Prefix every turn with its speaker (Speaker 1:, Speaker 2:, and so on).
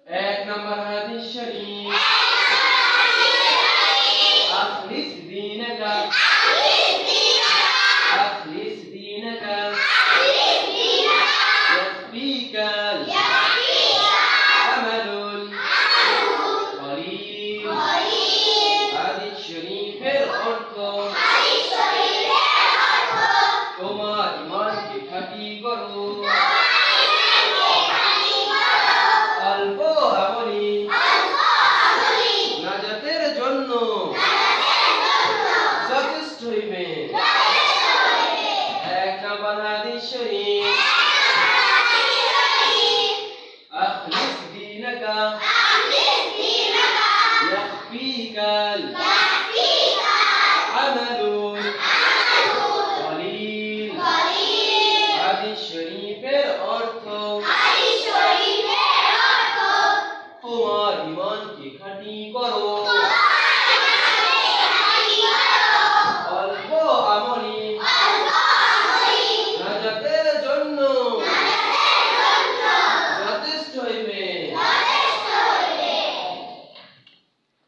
Speaker 1: এক নম্বর হাদিস শরীফ আখলিস দীনাকা ইয়াকফিকাল আমালুল কলিল। হাদিস শরীফের অর্থ তোমার ঈমানকে খাঁটি করো, অল্প আমলি নাজাতের জন্য যথেষ্ট হইবে। এক নম্বর হাদিস শরীফ আখলিস দীনাকা ইয়াকফিকাল আমালুল কলিল। হাদিস শরীফের অর্থ তোমার ঈমানকে খাঁটি করো,